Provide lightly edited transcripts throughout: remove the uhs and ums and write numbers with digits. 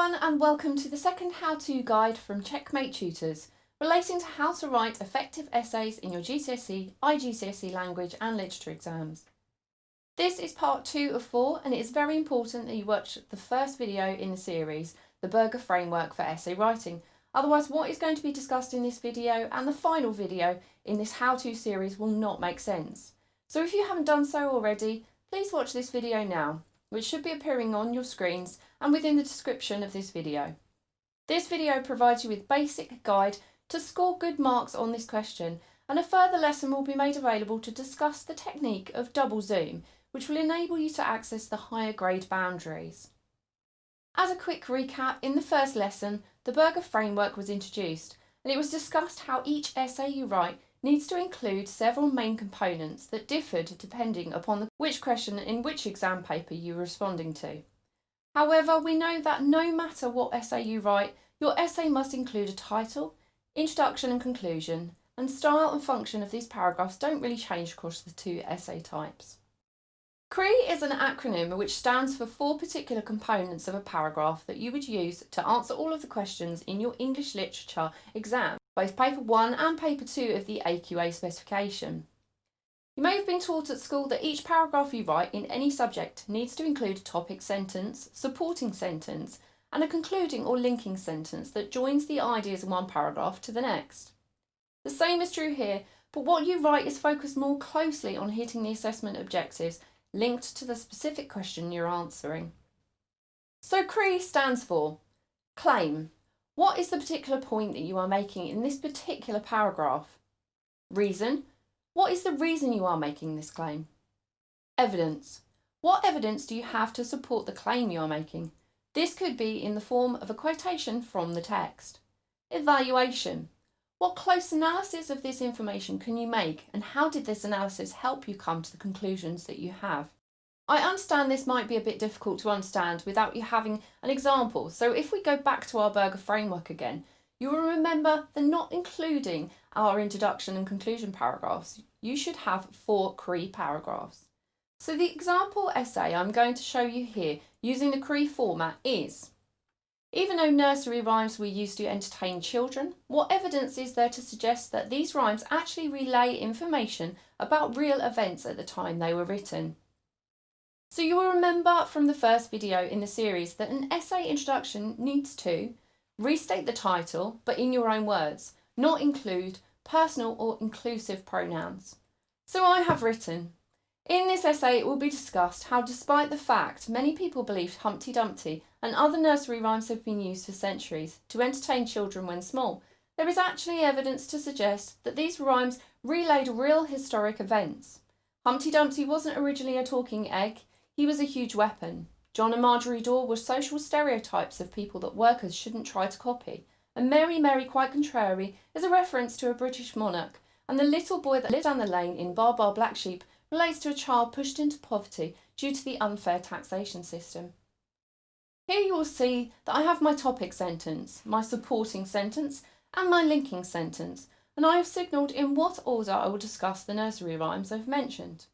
everyone, and welcome to the second how-to guide from Checkmate Tutors relating to how to write effective essays in your GCSE, iGCSE language and literature exams. This is part 2 of 4 and it is very important that you watch the first video in the series, the Berger Framework for Essay Writing. Otherwise what is going to be discussed in this video and the final video in this how-to series will not make sense. So if you haven't done so already, please watch this video now, which should be appearing on your screens and within the description of this video. This video provides you with a basic guide to score good marks on this question, and a further lesson will be made available to discuss the technique of double zoom, which will enable you to access the higher grade boundaries. As a quick recap, in the first lesson, the Berger Framework was introduced, and it was discussed how each essay you write needs to include several main components that differed depending upon which question in which exam paper you were responding to. However, we know that no matter what essay you write, your essay must include a title, introduction and conclusion, and style and function of these paragraphs don't really change across the two essay types. CREE is an acronym which stands for 4 particular components of a paragraph that you would use to answer all of the questions in your English literature exam, both paper 1 and paper 2 of the AQA specification. You may have been taught at school that each paragraph you write in any subject needs to include a topic sentence, supporting sentence, and a concluding or linking sentence that joins the ideas in one paragraph to the next. The same is true here, but what you write is focused more closely on hitting the assessment objectives linked to the specific question you're answering. So CREE stands for claim. What is the particular point that you are making in this particular paragraph? Reason. What is the reason you are making this claim? Evidence. What evidence do you have to support the claim you are making? This could be in the form of a quotation from the text. Evaluation. What close analysis of this information can you make, and how did this analysis help you come to the conclusions that you have? I understand this might be a bit difficult to understand without you having an example, so if we go back to our Berger framework again, you will remember that not including our introduction and conclusion paragraphs, you should have 4 CREE paragraphs. So the example essay I'm going to show you here using the CREE format is: even though nursery rhymes were used to entertain children, what evidence is there to suggest that these rhymes actually relay information about real events at the time they were written? So you will remember from the first video in the series that an essay introduction needs to restate the title, but in your own words, not include personal or inclusive pronouns. So I have written, in this essay it will be discussed how, despite the fact many people believed Humpty Dumpty and other nursery rhymes have been used for centuries to entertain children when small, there is actually evidence to suggest that these rhymes relayed real historic events. Humpty Dumpty wasn't originally a talking egg, he was a huge weapon. John and Marjorie Daw were social stereotypes of people that workers shouldn't try to copy. And Mary, Mary, quite contrary is a reference to a British monarch, and the little boy that lived down the lane in Bar Bar Black Sheep relates to a child pushed into poverty due to the unfair taxation system. Here you will see that I have my topic sentence, my supporting sentence and my linking sentence, and I have signalled in what order I will discuss the nursery rhymes I've mentioned.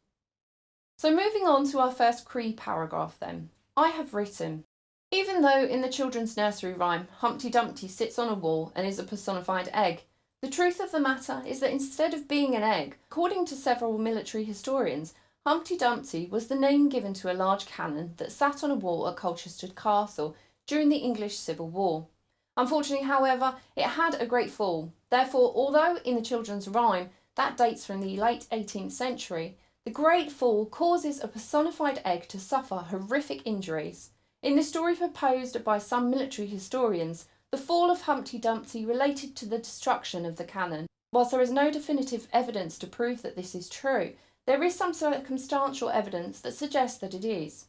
So moving on to our first CREE paragraph then, I have written, even though in the children's nursery rhyme Humpty Dumpty sits on a wall and is a personified egg, the truth of the matter is that instead of being an egg, according to several military historians, Humpty Dumpty was the name given to a large cannon that sat on a wall at Colchester Castle during the English Civil War. Unfortunately, however, it had a great fall. Therefore, although in the children's rhyme that dates from the late 18th century, the Great Fall causes a personified egg to suffer horrific injuries. In the story proposed by some military historians, the fall of Humpty Dumpty related to the destruction of the cannon. Whilst there is no definitive evidence to prove that this is true, there is some circumstantial evidence that suggests that it is.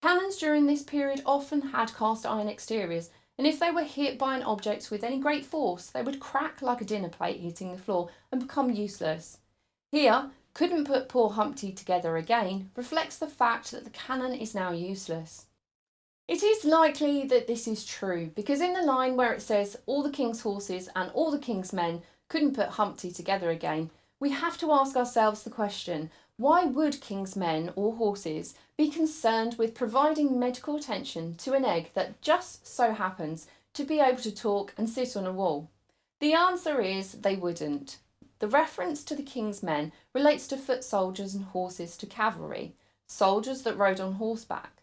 Cannons during this period often had cast iron exteriors, and if they were hit by an object with any great force, they would crack like a dinner plate hitting the floor and become useless. Here, couldn't put poor Humpty together again reflects the fact that the cannon is now useless. It is likely that this is true because in the line where it says all the king's horses and all the king's men couldn't put Humpty together again, we have to ask ourselves the question, Why would king's men or horses be concerned with providing medical attention to an egg that just so happens to be able to talk and sit on a wall? The answer is they wouldn't. The reference to the king's men relates to foot soldiers and horses to cavalry, soldiers that rode on horseback.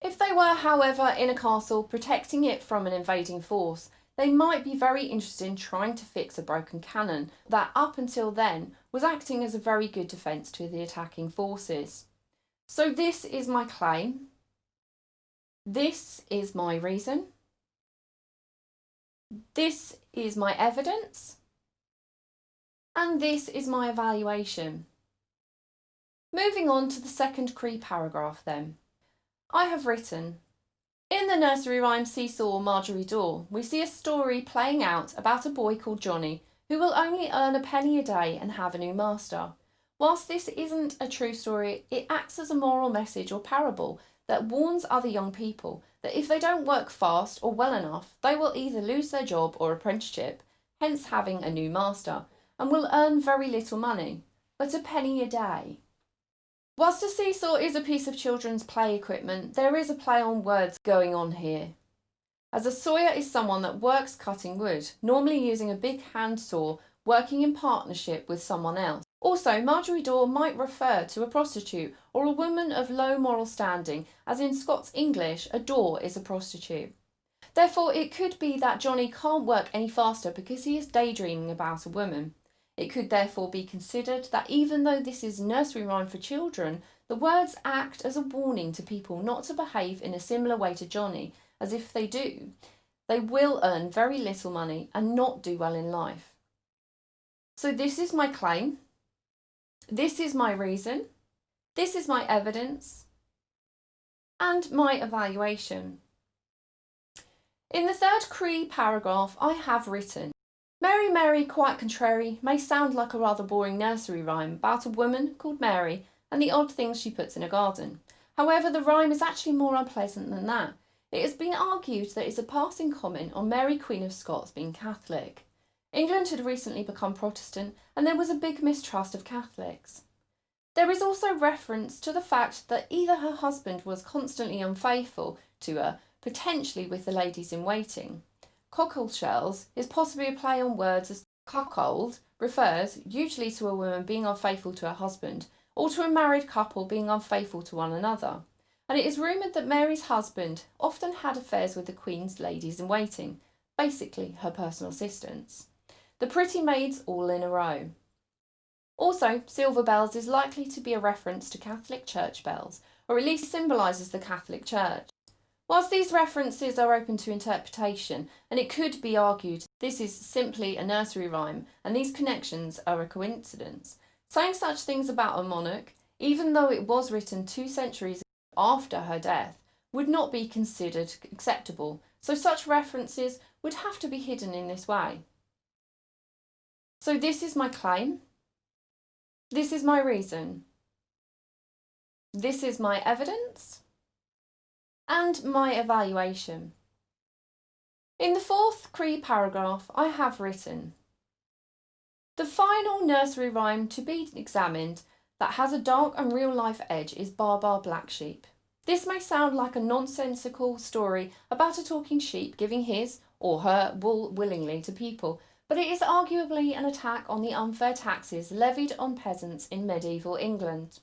If they were, however, in a castle protecting it from an invading force, they might be very interested in trying to fix a broken cannon that up until then was acting as a very good defence to the attacking forces. So this is my claim. This is my reason. This is my evidence. And this is my evaluation. Moving on to the second CREE paragraph then. I have written, in the nursery rhyme Seesaw Marjorie Daw, we see a story playing out about a boy called Johnny who will only earn a penny a day and have a new master. Whilst this isn't a true story, it acts as a moral message or parable that warns other young people that if they don't work fast or well enough, they will either lose their job or apprenticeship, hence having a new master, and will earn very little money, but a penny a day. Whilst a seesaw is a piece of children's play equipment, there is a play on words going on here. As a sawyer is someone that works cutting wood, normally using a big hand saw, working in partnership with someone else. Also, Marjorie Daw might refer to a prostitute or a woman of low moral standing, as in Scots English, a daw is a prostitute. Therefore, it could be that Johnny can't work any faster because he is daydreaming about a woman. It could therefore be considered that even though this is nursery rhyme for children, the words act as a warning to people not to behave in a similar way to Johnny, as if they do, they will earn very little money and not do well in life. So this is my claim, this is my reason, this is my evidence, and my evaluation. In the third CREE paragraph, I have written, Mary, Mary, quite contrary, may sound like a rather boring nursery rhyme about a woman called Mary and the odd things she puts in a garden. However, the rhyme is actually more unpleasant than that. It has been argued that it's a passing comment on Mary, Queen of Scots, being Catholic. England had recently become Protestant and there was a big mistrust of Catholics. There is also reference to the fact that either her husband was constantly unfaithful to her, potentially with the ladies in waiting. Cockle shells is possibly a play on words, as cuckold refers usually to a woman being unfaithful to her husband or to a married couple being unfaithful to one another. And it is rumoured that Mary's husband often had affairs with the Queen's ladies in waiting, basically her personal assistants. The pretty maids all in a row. Also, silver bells is likely to be a reference to Catholic church bells, or at least symbolises the Catholic Church. Whilst these references are open to interpretation, and it could be argued this is simply a nursery rhyme and these connections are a coincidence, saying such things about a monarch, even though it was written 2 centuries after her death, would not be considered acceptable, so such references would have to be hidden in this way. So this is my claim, this is my reason, this is my evidence, and my evaluation. In the fourth CREE paragraph, I have written, the final nursery rhyme to be examined that has a dark and real-life edge is Bar Bar Black Sheep. This may sound like a nonsensical story about a talking sheep giving his or her wool willingly to people, but it is arguably an attack on the unfair taxes levied on peasants in medieval England.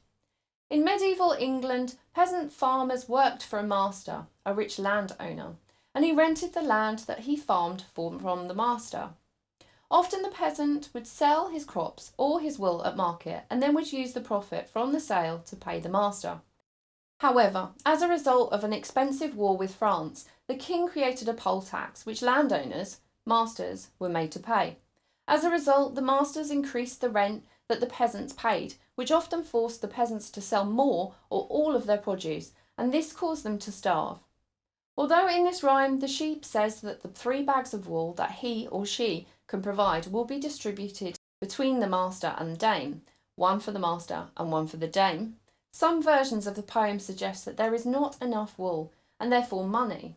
In medieval England, peasant farmers worked for a master, a rich landowner, and he rented the land that he farmed from the master. Often the peasant would sell his crops or his wool at market and then would use the profit from the sale to pay the master. However, as a result of an expensive war with France, the king created a poll tax which landowners, masters, were made to pay. As a result, the masters increased the rent that the peasants paid, which often forced the peasants to sell more or all of their produce, and this caused them to starve. Although in this rhyme the sheep says that the 3 bags of wool that he or she can provide will be distributed between the master and the dame, 1 for the master and 1 for the dame, some versions of the poem suggest that there is not enough wool, and therefore money,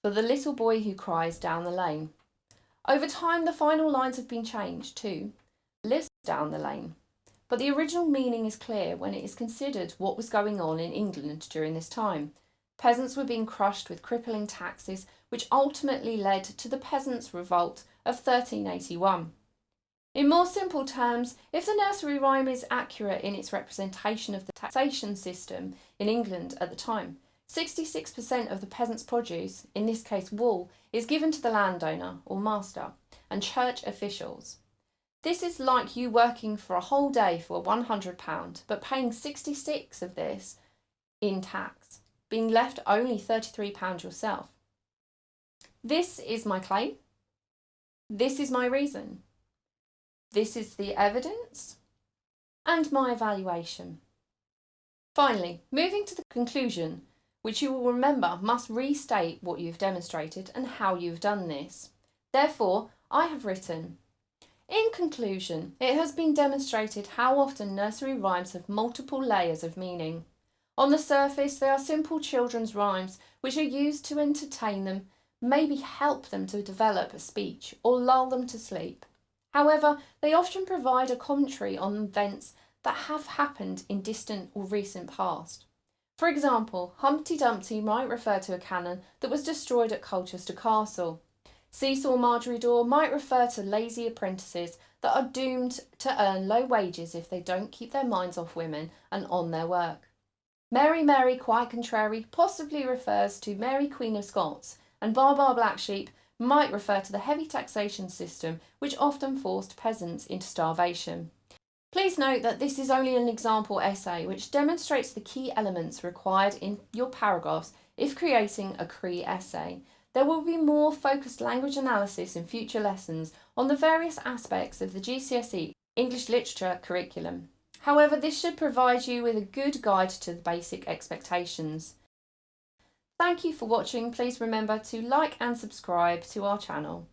for the little boy who cries down the lane. Over time the final lines have been changed to lives down the lane, but the original meaning is clear when it is considered what was going on in England during this time. Peasants were being crushed with crippling taxes, which ultimately led to the Peasants' Revolt of 1381. In more simple terms, if the nursery rhyme is accurate in its representation of the taxation system in England at the time, 66% of the peasant's produce, in this case wool, is given to the landowner or master and church officials. This is like you working for a whole day for £100 but paying 66 of this in tax, being left only £33 yourself. This is my claim. This is my reason. This is the evidence and my evaluation. Finally, moving to the conclusion, which you will remember must restate what you've demonstrated and how you've done this. Therefore, I have written, in conclusion, it has been demonstrated how often nursery rhymes have multiple layers of meaning. On the surface, they are simple children's rhymes which are used to entertain them, maybe help them to develop a speech or lull them to sleep. However, they often provide a commentary on events that have happened in distant or recent past. For example, Humpty Dumpty might refer to a cannon that was destroyed at Colchester Castle. Seesaw Margery Daw might refer to lazy apprentices that are doomed to earn low wages if they don't keep their minds off women and on their work. Mary Mary Quite Contrary possibly refers to Mary Queen of Scots, and Bar Bar Black Sheep might refer to the heavy taxation system which often forced peasants into starvation. Please note that this is only an example essay which demonstrates the key elements required in your paragraphs if creating a CREE essay. There will be more focused language analysis in future lessons on the various aspects of the GCSE English Literature curriculum. However, this should provide you with a good guide to the basic expectations. Thank you for watching. Please remember to like and subscribe to our channel.